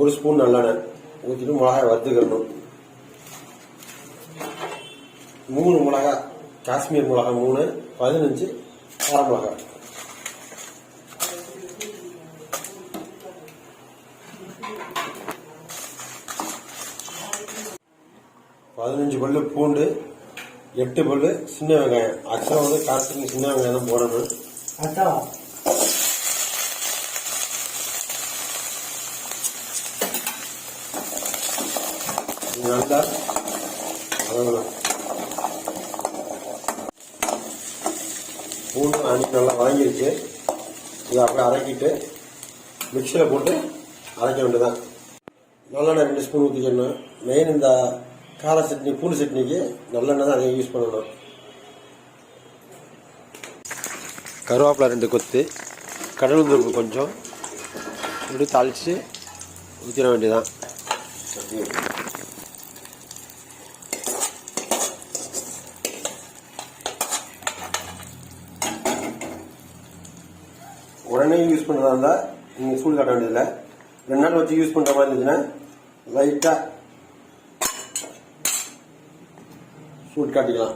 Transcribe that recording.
1 spoon நல்லெண்ணெய் ஊற்றிட்டு மிளகாய் வறுத்துக்கிடணும். 3 மிளகாய் காஷ்மீர் மிளகாய் 3, 15 கார மிளகாய். பதினஞ்சு பல்லு பூண்டு, 8 பல்லு சின்ன வெங்காயம். ஆக்சுவலாக வந்து காசுக்கு சின்ன வெங்காயம் தான் போடணும். நல்லா வதங்கணும். பூண்டு நல்லா வதங்கிருச்சு. இதை அப்படியே அரைக்கிட்டு மிக்சியில் போட்டு அரைக்க வேண்டியதான். நல்லெண்ணெய் 2 ஸ்பூன் ஊற்றிக்கணும். மெயின் இந்த கார சட்னி பூண்டு சட்னிக்கு நல்லெண்ணெய் தான் அதிகம் யூஸ் பண்ணணும். கருவேப்பிலை 2 கொத்து, கடலுந்தூர்ப்பு கொஞ்சம் இப்படி தாளித்து ஊற்றிட வேண்டியதான். உடனே யூஸ் பண்ணுறதா இருந்தால் நீங்கள் சூடு காட்ட வேண்டியதில்லை. 2 நாள் வச்சு யூஸ் பண்ணுற மாதிரி இருந்துச்சுன்னா லைட்டாக சூடு காட்டிக்கலாம்.